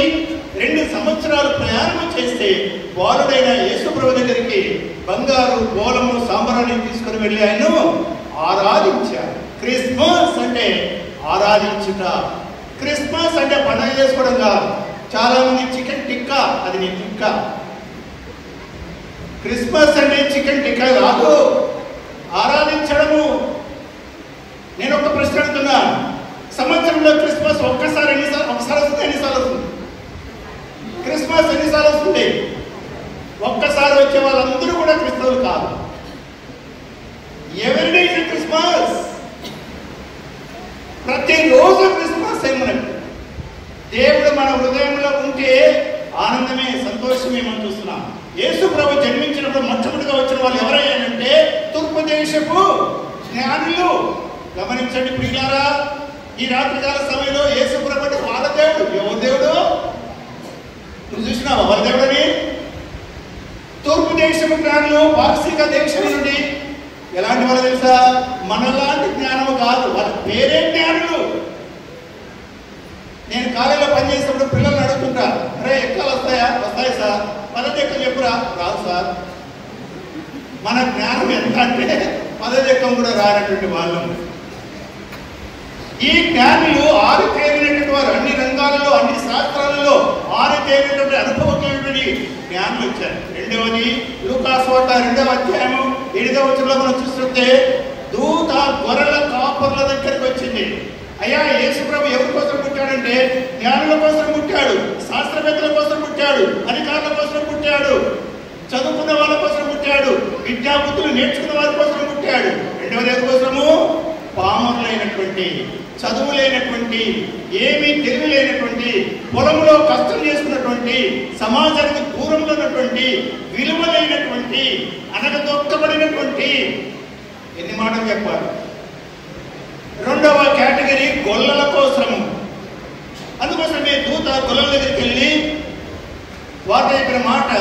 2 సంవత్సరాలు ప్రయాణం చేస్తే బాలుడైన యేసుప్రభు దగ్గరికి బంగారు గోళము సాంబ్రాణి తీసుకుని వెళ్ళి ఆయన్ను ఆరాధించారు. క్రిస్మస్ అంటే ఆరాధించుట. క్రిస్మస్ అంటే పండుగ చేసుకోవడం కాదు. చాలా మంది చికెన్ టిక్కా, అది నీ టిక్కా. క్రిస్మస్ అంటే చికెన్ టిక్కా కాదు, ఆరాధించడము. నేను ఒక ప్రశ్న అడుగుతున్నా, సంవత్సరంలో క్రిస్మస్ ఒకసారి వస్తుంది, ఎన్నిసార్లు వస్తుంది? క్రిస్మస్ ఎన్నిసార్లు వస్తుంది? ఒక్కసారి వచ్చే వాళ్ళందరూ కూడా క్రిస్తవులు కాదు. Everyday is Christmas. ప్రతిరోజు క్రిస్మస్ మనకు. దేవుడు మన హృదయంలో ఉంటే ఆనందమే, సంతోషమే మనం చూస్తున్నాం. యేసు ప్రభు జన్మించినప్పుడు మొట్టమొదటిగా వచ్చిన వాళ్ళు ఎవరయ్యారంటే తూర్పు దేశపు జ్ఞానులు. గమనించండి ప్రియులారా, ఈ రాత్రికాల సమయంలో యేసు ప్రభు అంటే వాళ్ళ దేవుడు. ఎవరి దేవుడు? నువ్వు చూసినావా వాళ్ళ దేవుడని? తూర్పు దేశపు జ్ఞానులు పారసీక దేశం నుండి ఎలాంటి వాళ్ళు తెలుసా? మనలాంటి జ్ఞానము కాదు, వాళ్ళ పేరే జ్ఞానులు. నేను కాలేజీలో పనిచేసినప్పుడు పిల్లల్ని అడుగుతుంటా, అరే ఎక్కలు వస్తాయా? వస్తాయి సార్. పద్ధతి ఎక్కలు చెప్పురా? రాదు సార్. మన జ్ఞానం ఎంత అంటే పద్ధతి ఎక్కం కూడా రానటువంటి వాళ్ళం. ఈ జ్ఞానులు ఆరితేరినటువంటి వారు, అన్ని రంగాలలో అన్ని శాస్త్రాలలో ఆరితేరినటువంటి అనుభవమైనటువంటి జ్ఞానులు వచ్చారు. రెండవది లూకాసు వార్త 2వ అధ్యాయము 8వ వచనంలో మనం చూస్తుంటే దూత గొర్రెల కాపర్ల దగ్గరికి వచ్చింది. అయ్యా, యేసు ప్రభు ఎవరి కోసం పుట్టాడంటే జ్ఞానుల కోసం పుట్టాడు, శాస్త్రవేత్తల కోసం పుట్టాడు, అధికారుల కోసం పుట్టాడు, చదువుకున్న వాళ్ళ కోసం పుట్టాడు, విద్యాబుద్ధులు నేర్చుకున్న వారి కోసం పుట్టాడు. రెండవది ఎవరి కోసము? పామరులైనటువంటి, చదువు లేనటువంటి, ఏమీ తెలివి లేనటువంటి, పొలంలో కష్టం చేసుకున్నటువంటి, సమాజానికి దూరంలో ఉన్నటువంటి, విలువలైనటువంటి, అనగదొక్కబడినటువంటి. ఎన్ని మాటలు చెప్పాలి? రెండవ కేటగిరీ గొల్లల కోసము. అందుకోసమే దూత గొల్లల దగ్గరికి వెళ్ళి వారి దగ్గర మాట,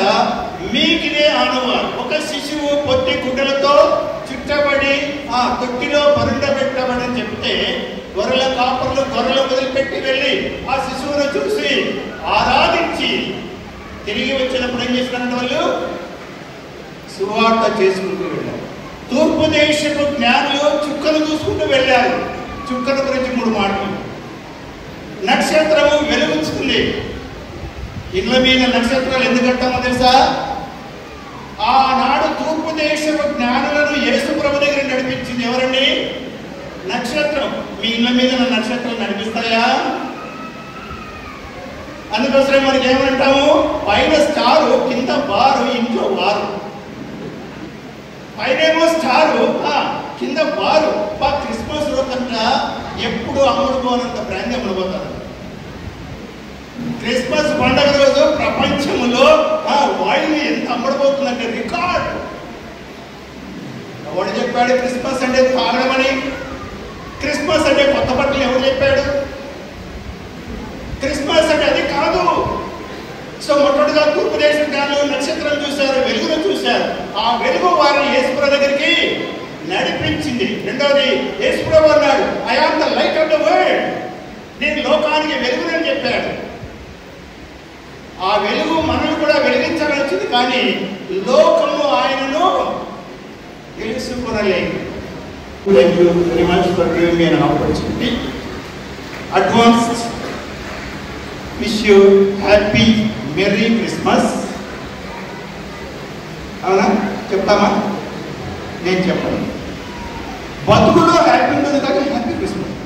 మీకిదే ఆనవాలు. ఒక శిశువు పొట్టి గుడ్డలతో చుట్టబడి ఆ తొట్టిలో పరుండబెట్టబడి చెప్తే గొర్రెల కాపర్లు గొర్రెలు వదిలిపెట్టి వెళ్ళి ఆ శిశువును చూసి ఆరాధించి తిరిగి వచ్చినప్పుడు ఏం చేస్తున్నారు? వాళ్ళు సువార్త చేసుకుంటూ వెళ్ళారు. తూర్పు దేశపు జ్ఞానులు చుక్కలు చూసుకుంటూ వెళ్ళారు. చుక్కల గురించి 3 మాటలు. నక్షత్రము వెలుగుతుంది. ఇళ్ళ మీద నక్షత్రాలు ఎందుకంటామో తెలుసా? ఆనాడు తూర్పు దేశపు జ్ఞానులను యేసు ప్రభు దగ్గర నడిపించింది ఎవరండి? నక్షత్రం. మీ ఇళ్ళ మీద నక్షత్రాలు నడిపిస్తాయా? అందుకోసమే మనకి ఏమంటాము? పైన స్టారు, కింద బారు, ఇంట్లో వారు. పైనేమో స్టారు, కింద బారు. క్రిస్మస్ రోజంట ఎప్పుడు అమ్ముడుకోనంత బ్రాండ్ అమ్ముడుపోతారు. క్రిస్మస్ పండుగ రోజు ప్రపంచంలో వైన్ ఎంత అమ్ముడుపోతుందంటే రికార్డ్. ఎవడు చెప్పాడు క్రిస్మస్ అంటే తాగడం అని? క్రిస్మస్ అంటే కొత్త బట్టలు ఎవరు చెప్పాడు? క్రిస్మస్ అంటే అది కాదు. సో మొట్టమొదటిగా తూర్పు దేశ జ్ఞానులు నక్షత్రం చూశారు, వెలుగును చూశారు. ఆ వెలుగు వారిని యేసుప్రభు దగ్గరికి నడిపించింది. రెండవది యేసుప్రభు అన్నాడు, I am the light of the world. నేను లోకానికి వెలుగునని చెప్పాడు. ఆ వెలుగు మనల్ని కూడా వెలిగించాలని వచ్చింది, కానీ లోకము ఆయనను తెలుసుకొనలేదు. Thank you very much for giving me an opportunity. Advanced wish you happy Merry Christmas. అవునా? చెప్తామా? నేను చెప్పను. బతుకులో హ్యాపీ ఉంటుంది కానీ హ్యాపీ క్రిస్మస్.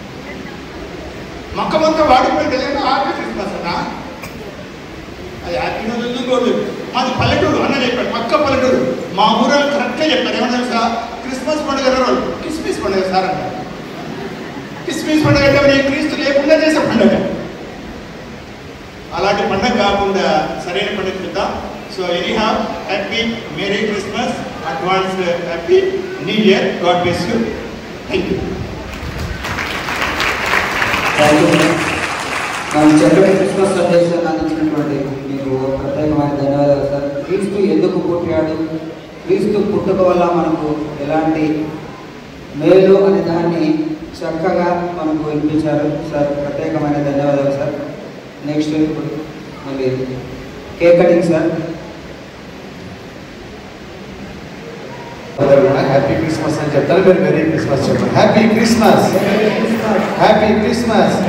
మొక్కమంతా వాడిపోయింది లేదా హ్యాపీ క్రిస్మస్ అన్నా? అది హ్యాపీ రోజు. మాది పల్లెటూరు అన్న చెప్పాడు, పక్క పల్లెటూరు. మా ఊరు కరెక్ట్గా చెప్పారు. ఏమన్నా తెలుసా? క్రిస్మస్ పండుగ రోజు కిస్మిస్ పండుగ సార్ అంటారు. కిస్మిస్ పండుగ అంటే క్రీస్తు లేకుండా చేసే పండుగ. అలాంటి పండుగ కాకుండా సరైన పండుగ చూద్దాం. So anyhow, happy Merry Christmas, advanced happy New Year. God bless you. Thank you. మనం చక్కటి క్రిస్మస్ సందేశాన్ని అందించినటువంటి మీకు ప్రత్యేకమైన ధన్యవాదాలు సార్. క్రీస్తు ఎందుకు పుట్టాడు, క్రీస్తు పుట్టుక వల్ల మనకు ఎలాంటి మేలు అనే దాన్ని చక్కగా మనకు వినిపించారు సార్. ప్రత్యేకమైన ధన్యవాదాలు సార్. నెక్స్ట్ ఇప్పుడు మళ్ళీ cake cutting sir. Happy Christmas అని చెప్తారు, మీరు మెరీ క్రిస్మస్ చెప్పండి. Happy Christmas, happy Christmas.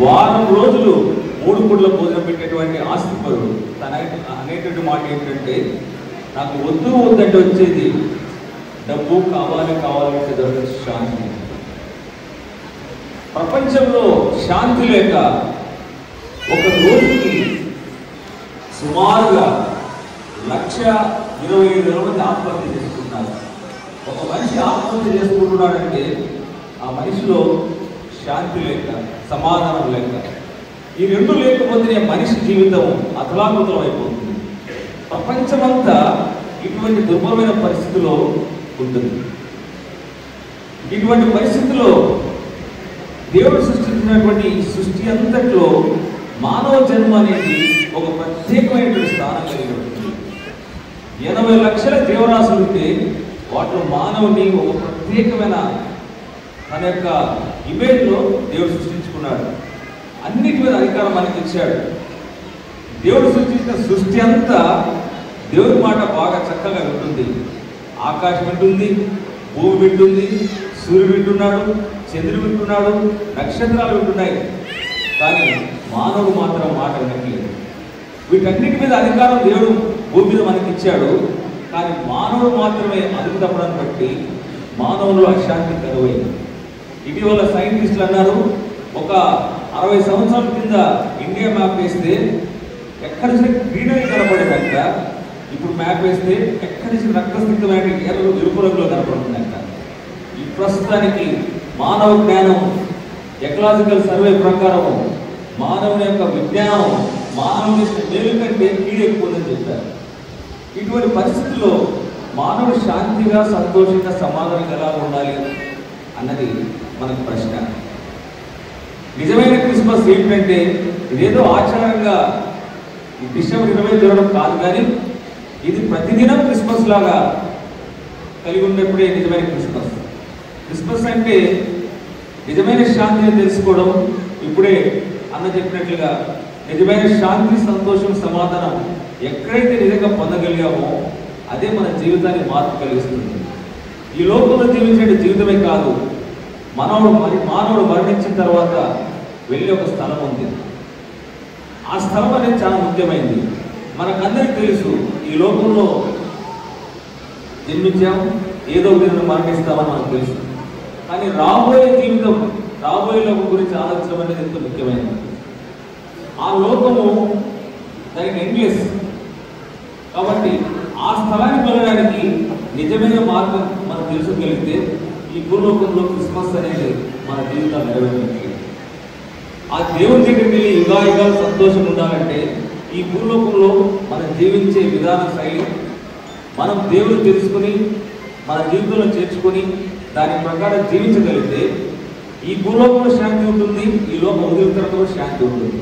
వారం రోజులు 3 పూట్ల భోజనం పెట్టేటువంటి ఆస్తిపరుడు తన అనేటువంటి మాట ఏంటంటే, నాకు వద్దు వద్దంటే వచ్చేది డబ్బు, కావాలి కావాలంటే దొరకదు శాంతి. ప్రపంచంలో శాంతి లేక ఒక రోజుకి సుమారుగా 1,25,000 మంది ఆత్మహత్య చేసుకుంటున్నారు. ఒక మనిషి ఆత్మహత్య చేసుకుంటున్నాడంటే ఆ మనిషిలో శాంతి లేక, సమాధానం లేక, ఈ రెండు లేకపోతే మనిషి జీవితం అతలాకుతలం అయిపోతుంది. ప్రపంచమంతా ఇటువంటి దుర్భరమైన పరిస్థితిలో ఉంటుంది. ఇటువంటి పరిస్థితుల్లో దేవుడు సృష్టించినటువంటి సృష్టి అంతట్లో మానవ జన్మ అనేది ఒక ప్రత్యేకమైనటువంటి స్థానం కలిగి ఉంటుంది. 80 లక్షల జీవరాశులు ఉంటే వాటిలో మానవుని ఒక ప్రత్యేకమైన తన యొక్క ఇమేజ్లో దేవుడు సృష్టించుకున్నాడు. అన్నిటి మీద అధికారం మనకి ఇచ్చాడు. దేవుడు సృష్టించిన సృష్టి అంతా దేవుడి మాట బాగా చక్కగా వింటుంది. ఆకాశం వింటుంది, భూమి వింటుంది, సూర్యుడు వింటున్నాడు, చంద్రుడు వింటున్నాడు, నక్షత్రాలు వింటున్నాయి. కానీ మానవుడు మాత్రం మాట వినట్లేదు. వీటన్నిటి మీద అధికారం దేవుడు భూమి మీద మనకి ఇచ్చాడు. కానీ మానవుడు మాత్రమే అదుపు తప్పడాన్ని బట్టి మానవులు అశాంతి కరువైంది. ఇటీవల సైంటిస్టులు అన్నారు, ఒక 60 సంవత్సరాల కింద ఇండియా మ్యాప్ వేస్తే ఎక్కడి నుంచి గ్రీనరీ కనపడేదంట, ఇప్పుడు మ్యాప్ వేస్తే ఎక్కడి నుంచి రక్తసిద్ధమైన ఎరుపు రంగులో కనపడుతుందంట. ఈ ప్రస్తుతానికి మానవ జ్ఞానం, ఎకలాజికల్ సర్వే ప్రకారం మానవుని యొక్క విజ్ఞానం మానవుని మేలు కంటే కీడు ఎక్కువ ఉందని చెప్పారు. ఇటువంటి పరిస్థితుల్లో మానవుడు శాంతిగా సంతోషంగా సమాధానం ఎలా ఉండాలి అన్నది మనకు ప్రశ్న. నిజమైన క్రిస్మస్ ఏంటంటే ఇదేదో ఆచారంగా డిసెంబర్ 20 జరగడం కాదు, కానీ ఇది ప్రతిదినం క్రిస్మస్ లాగా కలిగి ఉన్నప్పుడే నిజమైన క్రిస్మస్. క్రిస్మస్ అంటే నిజమైన శాంతిని తెలుసుకోవడం. ఇప్పుడే అన్న చెప్పినట్లుగా నిజమైన శాంతి, సంతోషం, సమాధానం ఎక్కడైతే నిజంగా పొందగలిగామో అదే మన జీవితాన్ని మార్పు కలిగిస్తుంది. ఈ లోకంలో జీవించే జీవితమే కాదు, మానవుడు మరణించిన తర్వాత వెళ్ళే ఒక స్థలం ఉంది. ఆ స్థలం అనేది చాలా ముఖ్యమైనది. మనకందరికీ తెలుసు ఈ లోకంలో జన్మించాం, ఏదో ఒక విధంగా మరణిస్తామని మనకు తెలుసు. కానీ రాబోయే జీవితం, రాబోయే లోకం గురించి ఆలోచించడం అనేది ఎంతో ముఖ్యమైనది. ఆ లోకము దానికి ఎండ్లెస్ కాబట్టి ఆ స్థలానికి వెళ్ళడానికి నిజమైన మార్గం మనం తెలుసుకోగలిగితే ఈ భూలోకంలో క్రిస్మస్ అనేది మన జీవితాలు నెరవేర్చగలిగింది. ఆ దేవుని దగ్గరికి వెళ్ళి యుగాయుగాలు సంతోషం ఉండాలంటే ఈ భూలోకంలో మనం జీవించే విధాన శైలి మనం దేవుని తెలుసుకుని మన జీవితంలో చేర్చుకొని దాని ప్రకారం జీవించగలిగితే ఈ భూలోకంలో శాంతి ఉంటుంది, ఈ లోకం వదిలిన తర్వాత కూడా శాంతి ఉంటుంది.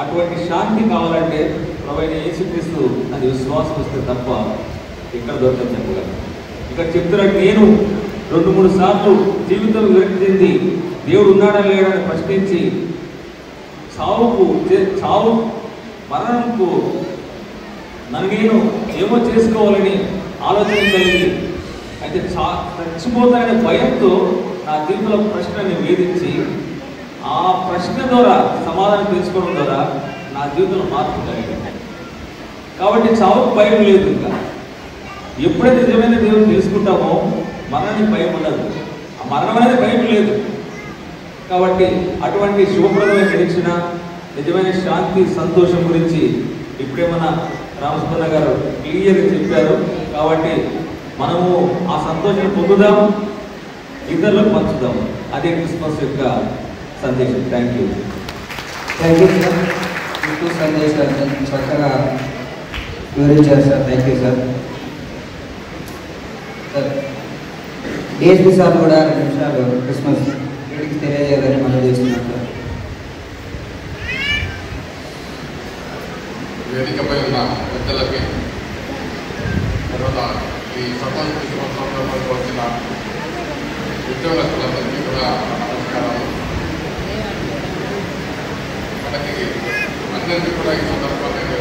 అటువంటి శాంతి కావాలంటే ప్రభువైన యేసుక్రీస్తు అది విశ్వాసం వస్తే తప్ప ఎక్కడ దొరకని చెప్పగలను. ఇక్కడ చెప్తున్నాడు, నేను 2-3 సార్లు జీవితం విరక్తి చెంది దేవుడు ఉన్నాడా లేడని ప్రశ్నించి చావు మరణంకు నన్ను నేను ఏమో చేసుకోవాలని ఆలోచన కలిగి అయితే చచ్చిపోతాననే భయంతో నా జీవితంలో ప్రశ్నని వేధించి ఆ ప్రశ్న ద్వారా సమాధానం తెలుసుకోవడం ద్వారా నా జీవితంలో మార్పు కలిగింది. కాబట్టి చావుకు భయం లేదు. ఇంకా ఎప్పుడైతే నిజమైన దేవుని తెలుసుకుంటామో మరణానికి భయం ఉండదు. ఆ మరణం అనేది భయం లేదు. కాబట్టి అటువంటి శుభప్రదమైన నిరీక్షణ, నిజమైన శాంతి, సంతోషం గురించి ఇప్పుడే మన రామసుబ్బన్న గారు క్లియర్గా చెప్పారు. కాబట్టి మనము ఆ సంతోషాన్ని పొందుదాం, ఇతరులకు పంచుదాం. అదే క్రిస్మస్ యొక్క సందేశం. Thank you. Thank you sir. Christmas సందేశాన్ని చక్కగా వివరించారు sir. Thank you sir. Sir ASP sir కూడా 2 నిమిషాలు క్రిస్మస్ వీటికి తెలియజేయాలని మనం చేస్తున్నాం సార్. వేదికపై ఉన్న పెద్దలకి, తర్వాత ఈ సమాజ సంవత్సరంలో వచ్చిన ఉద్యోగస్తులందరికీ కూడా నమస్కారాలు. మనకి అందరికీ కూడా ఈ సందర్భంగా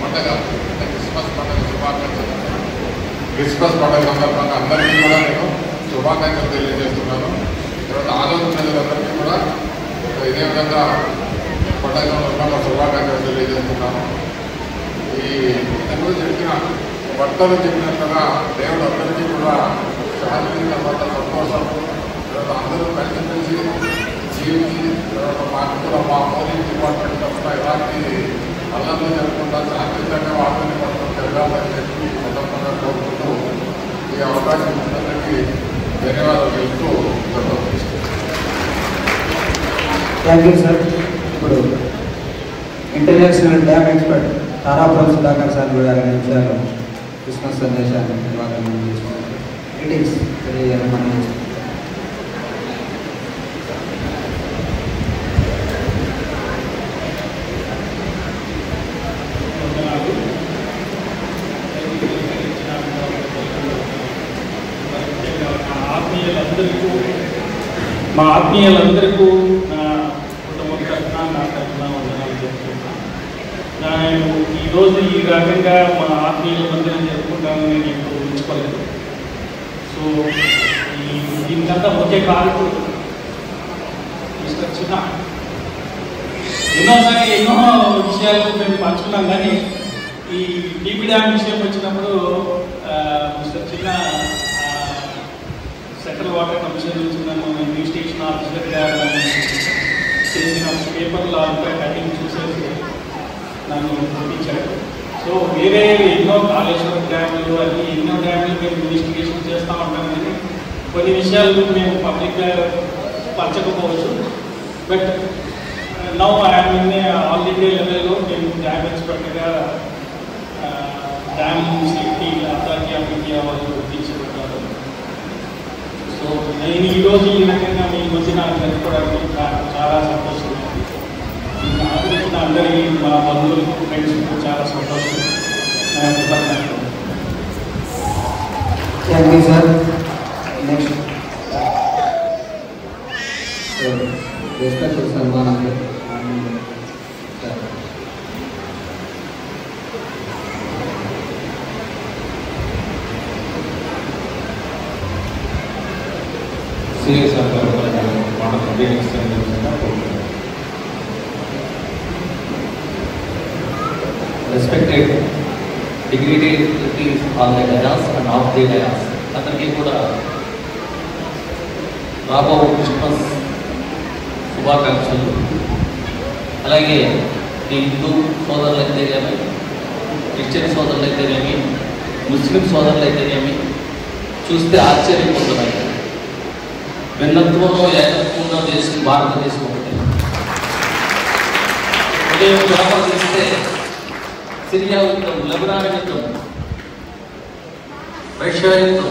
పండగ అంటే క్రిస్మస్ పండుగ శుభాకాంక్షలు. క్రిస్మస్ పండుగ సందర్భంగా అందరికీ కూడా నేను శుభాకాంక్షలు తెలియజేస్తున్నాను. తర్వాత ఆలోచన ప్రజలందరికీ కూడా ఇదే విధంగా పండుగ సందర్భంగా శుభాకాంక్షలు తెలియజేస్తున్నాను. ఈ ఇంతకుముందు చెప్పిన భర్తలు చెప్పినట్టుగా దేవుడు అందరికీ కూడా శాంతి, తర్వాత సంతోషం, తర్వాత అందరూ కలిసి జీవించి, తర్వాత మాకు కూడా మా పోలీస్ డిపార్ట్మెంట్ తరఫున ఎలాంటి అల్లర్లు జరగకుండా శాంతియుతంగా వాటిని పడటం జరగాలని చెప్పి సందర్భంగా కోరుకుంటూ ఈ అవకాశం అందరికీ ధన్యవాదాలు చెప్తూ థ్యాంక్ యూ సార్. ఇప్పుడు international dam expert Tarapuram Sudhakar sir కూడా 2 నిమిషాలు క్రిస్మస్ సందేశాన్ని నిర్వాహకం చేసుకుంటారు. గ్రీటింగ్స్ తెలియజేయాలని మనం మా ఆత్మీయులందరికీ నా కుటుంబం తరఫున నా తరఫున వందనాలు చెప్తున్నాను. నేను ఈరోజు ఈ రకంగా మా ఆత్మీయులందరూ జరుపుకుంటామని నేను ఎప్పుడు ఊహించుకోలేదు. సో దీనికంతా ఒకే కారణం మిస్టర్ చిన్న. ఎన్నో విషయాలు మేము పంచుకున్నాం, కానీ ఈ టీపీ డ్యామ్ విషయం వచ్చినప్పుడు మిస్టర్ చిన్న సెంట్రల్ వాటర్ కమిషన్ నుంచి నన్ను న్యూస్ స్టేషన్ ఆఫీసర్గా చేసిన పేపర్లు అంతా కటింగ్ చూసేసి నన్ను పంపించాడు. సో వేరే ఎన్నో కాళేశ్వరం డ్యాములు అన్ని ఎన్నో డ్యాములు మేము ఇన్వెస్టిగేషన్ చేస్తూ ఉంటాం, కానీ కొన్ని విషయాలు మేము పబ్లిక్గా పంచకపోవచ్చు. But now I'm in all India లెవెల్లో నేను డ్యామ్ ఎక్స్పర్ట్గా dam safety authority of India వాళ్ళు తీర్చిపెట్టారు. సో నేను ఈరోజు ఈ రకంగా మీ మధ్య నాకు జరుపుకోవడానికి నాకు చాలా సంతోషంగా ఉంది. ఆదరించిన అందరికీ మా బంధువులకు ఫ్రెండ్స్కు చాలా సంతోషం. Thank you sir. Next respect సన్మానం సీరియస్ మాట respected dignitaries on the dais and off the dais. అందరికీ కూడా రాబో క్రిస్మస్ శుభాకాంక్షలు. అలాగే ఈ హిందూ సోదరులైతేనేమి, క్రిస్టియన్ సోదరులైతేనేమి, ముస్లిం సోదరులైతేనేమి చూస్తే ఆశ్చర్యం పొందుతాయి. భిన్నత్వంలో ఏకత్వంలో దేశం భారతదేశం ఒకటి. ఉదయం పేపర్ తీస్తే సిరియా యుద్ధం, లెబనాన్ యుద్ధం, రష్యా యుద్ధం,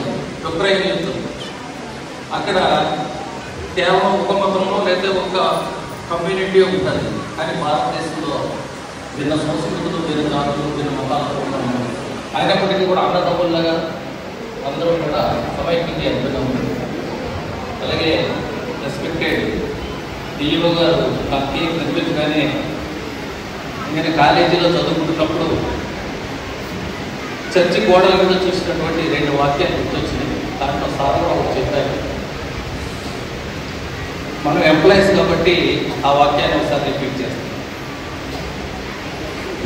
ఉక్రెయిన్ యుద్ధం, అక్కడ కేవలం ఒక మతంలో లేదా ఒక కమ్యూనిటీ ఉంటుంది. కానీ భారతదేశంలో భిన్న సంస్కృతులు, భిన్న జాతులు, భిన్న మతాలతో ఉన్నాము. అయినప్పటికీ కూడా అన్నదమ్ముల్లాగా అందరూ కూడా సమైక్యంగా ఎంతగా ఉంటుంది. అలాగే రెస్పెక్టెడ్ డిఈఓ గారు నాకు నిర్మించగానే నేను కాలేజీలో చదువుకుంటున్నప్పుడు చర్చి గోడల మీద చూసినటువంటి 2 వాక్యాలు గుర్తొచ్చినాయి. దాంట్లో సార్ ఒకటి చెప్పారు. మనం ఎంప్లాయీస్ కాబట్టి ఆ వాక్యాన్ని ఒకసారి రిపీట్ చేస్తాం.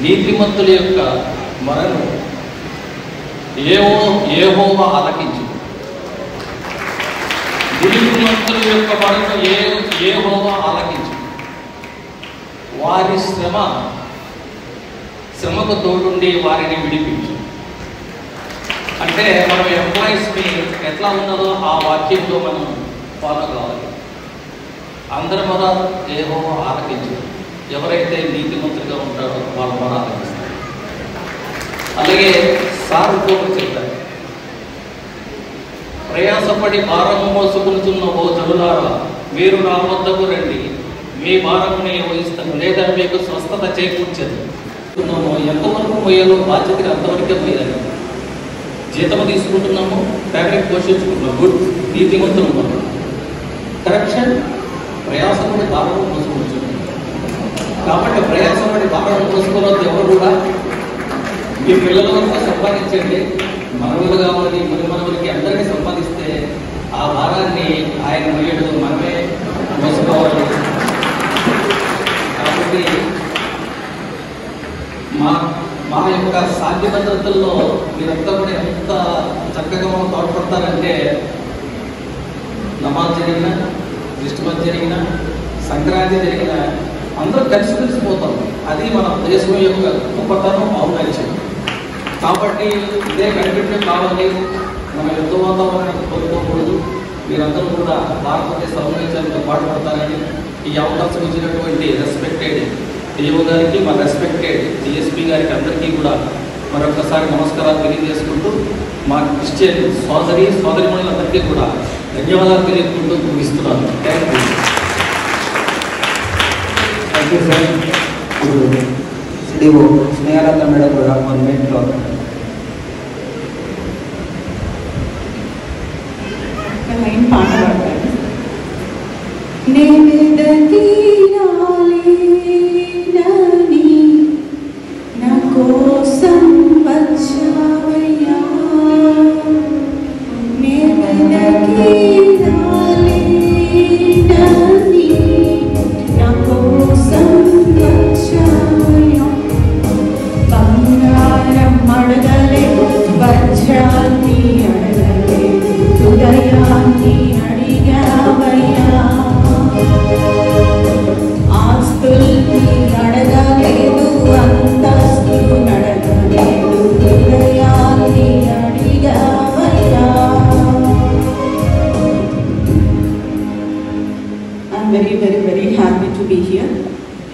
నీతిమంతుల యొక్క మొరను యెహోవా ఆలకించు. నీతిమంతుల యొక్క మొరను యెహోవా ఆలకించు. వారి శ్రమకు తోడుండి వారిని విడిపించు. అంటే మనం ఎంప్లాయీస్ని ఎట్లా ఉన్నదో ఆ వాక్యంలో మనం ఫాలో కావాలి. అందరి మొర యెహోవా ఆలకించు. ఎవరైతే నీతిమంతులుగా ఉంటారో వాళ్ళ మొర ఆలకిస్తారు. అలాగే సార్తో చెప్పారు, ప్రయాసపడి భారము మోసుకుంటున్న ఓ జనులారా, మీరు నా వద్దకు రండి, మీ భారముని వహిస్తాను, లేదా మీకు స్వస్థత చేకూర్చదు. ఎంతవరకు పోయాలో బాధ్యతగా అంతవరకే పోయాలి. జీతం తీసుకుంటున్నాము, ఫ్యామిలీకి పోషించుకుంటున్నాం, గుడ్ నీతిమంతులు ఉన్నాము. కరెక్షన్ ప్రయాసపడి భారం మోసుకుంటున్నాం. కాబట్టి ప్రయాసపడి భారం మోసుకోవద్దు. ఎవరు కూడా మీ పిల్లల వరకు సంపాదించండి, మనవులు కావాలి, మనవలకి అందరినీ సంపాదిస్తే ఆ భారాన్ని ఆయన మొయ్యడు, మనమే మోసుకోవాలి. కాబట్టి మా యొక్క శాంతి భద్రతల్లో మీరంతా కూడా ఎంత చక్కగా మనం తోడ్పడతారంటే, నమాజ్ జరిగిన, క్రిస్మస్ జరిగిన, సంక్రాంతి జరిగిన అందరూ కలిసిపోతాం. అది మన దేశం యొక్క గొప్పతనం, ఔన్నత్యం. కాబట్టి ఇదే కంటిన్యూ కావాలి. మన యుద్ధ వాతావరణాన్ని కోరుకోకూడదు. మీరందరూ కూడా భారతదేశ ఔన్నత్యానికి పాటుపడతారని ఈ అవకాశం ఇచ్చినటువంటి రెస్పెక్టెడ్ డిఓ గారికి, మన రెస్పెక్టెడ్ డిఎస్పీ గారికి అందరికీ కూడా మరొకసారి నమస్కారాలు తెలియజేసుకుంటూ, మా క్రిస్టియన్ సోదరిమణులందరికీ కూడా ధన్యవాదాలు తెలియజేసుకుంటూ ముగిస్తున్నాను. Thank you. Thank you sir. ఇప్పుడు డిఓ స్నేహలత మేడం కూడా 1 minute లైన్ పాట పాడతాను. నా కోసం వచ్చావయ్యా, నా కోసం వచ్చావయ్యా. బంగారం అడగలేదు, వజ్రాన్ని అడగలేదు, హృదయాన్ని అడిగావయ్యా. ఆస్తుల్ని అడగలేదు, అంతస్తులు అడగలేదు, హృదయాన్ని అడిగావయ్యా. I'm very very very happy to be here.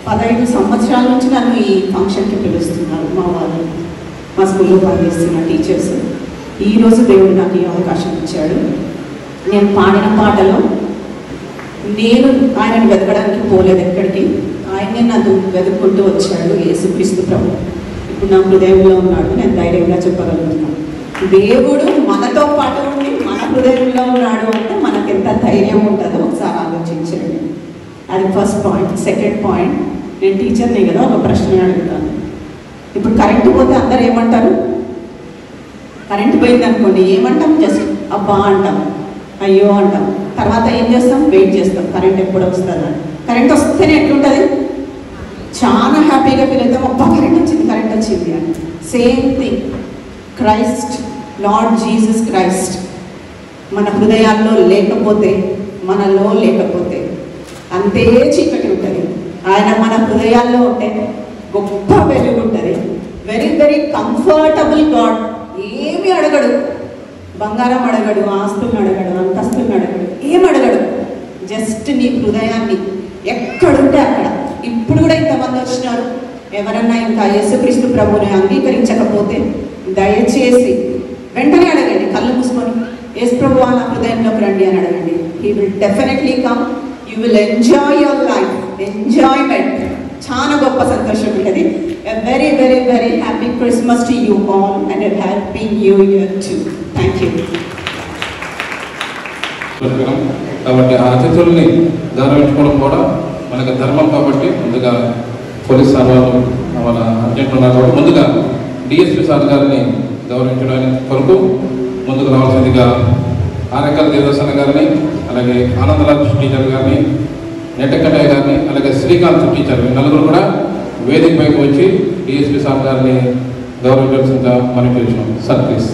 15 సంవత్సరాల నుంచి నన్ను ఈ ఫంక్షన్కి పిలుస్తున్నారు మా వాళ్ళు. మా స్కూల్లో పనిచేస్తున్న టీచర్స్. ఈరోజు దేవుడు నాకు ఈ అవకాశం ఇచ్చాడు. నేను పాడిన పాటలో నేను ఆయనను వెతకడానికి పోలేదు ఎక్కడికి, ఆయనే నన్ను వెతుక్కుంటూ వచ్చాడు యేసుక్రీస్తు ప్రభు. ఇప్పుడు నా హృదయంలో ఉన్నాడు, నేను ధైర్యంగా చెప్పగలుగుతున్నాను. దేవుడు మనతో పాటు ఉండి మన హృదయంలో ఉన్నాడు అంటే మనకెంత ధైర్యం ఉంటుందో ఒకసారి ఆలోచించండి. అది ఫస్ట్ పాయింట్. సెకండ్ పాయింట్, నేను టీచర్ని కదా, ఒక ప్రశ్న అడుగుతాను. ఇప్పుడు కరెంటు పోతే అందరు ఏమంటారు? కరెంటు పోయింది అనుకోండి, ఏమంటాం? జస్ట్ అబ్బా అంటాం, అయ్యో అంటాం. తర్వాత ఏం చేస్తాం? వెయిట్ చేస్తాం కరెంట్ ఎప్పుడు వస్తుందని. కరెంట్ వస్తేనే ఎట్లుంటుంది? చాలా హ్యాపీగా ఫీల్ అవుతాం, అబ్బా కరెంట్ వచ్చింది, కరెంట్ వచ్చింది అని. Same thing, Christ, lord Jesus Christ మన హృదయాల్లో లేకపోతే, మనలో లేకపోతే అంతే చీకటి ఉంటుంది. ఆయన మన హృదయాల్లో ఉంటే గొప్ప వెలుగు ఉంటుంది. Very very comfortable God. ఏమి అడగడు, బంగారం అడగడు, ఆస్తులను అడగడు, అంతస్తులను అడగడు, ఏం అడగడు. జస్ట్ నీ హృదయాన్ని ఎక్కడుంటే అక్కడ. ఇప్పుడు కూడా ఇంతమంది వచ్చినారు, ఎవరన్నా ఇంకా యేసుక్రీస్తు ప్రభువుని అంగీకరించకపోతే దయచేసి వెంటనే అడగండి, కళ్ళు మూసుకొని, యేసు ప్రభువా నా హృదయంలోకి రండి అని అడగండి. He will definitely come. You will enjoy your life. Enjoyment చాలా గొప్ప సంతోషం ఉంటుంది. Very very very happy Christmas to you all and happy new year to. Thank you. కాబట్టి ఆ అతిథుల్ని గౌరవించుకోవడం కూడా మనకు ధర్మం. కాబట్టి ముందుగా పోలీస్ సార్ వాళ్ళ అర్జెంట్ ఉన్నారు కాబట్టి ముందుగా డిఎస్పీ సార్ గారిని గౌరవించడానికి కొరకు ముందుకు రావాల్సిందిగా ఆరకల్ దేవదర్శన గారిని, అలాగే ఆనందరాజ్ టీచర్ గారిని, నెట్టకటయ్య గారిని, అలాగే శ్రీకాంత్ టీచర్, నలుగురు కూడా వేదిక పైకి వచ్చి డిఎస్పీ సార్ గారిని గౌరవించాల్సిందిగా మనం పిలిచాం. Sir please.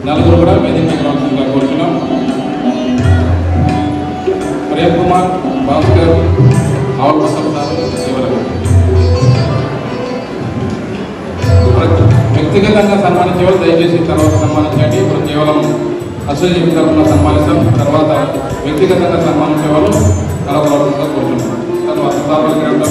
నలుగురు కూడా వేదిక రావాల్సిందిగా కోరుతున్నాం. ప్రేమ్ కుమార్, భాస్కర్, ఆవుల్ ప్రసాద్ వ్యక్తిగతంగా సన్మానించేవాళ్ళు దయచేసి తర్వాత సన్మానించండి. ఇప్పుడు కేవలం అసోసియేషన్ తరఫున సన్మానిస్తాం. తర్వాత వ్యక్తిగతంగా సన్మానించేవాళ్ళు కలవలసిందిగా కోరుతున్నాం. తర్వాత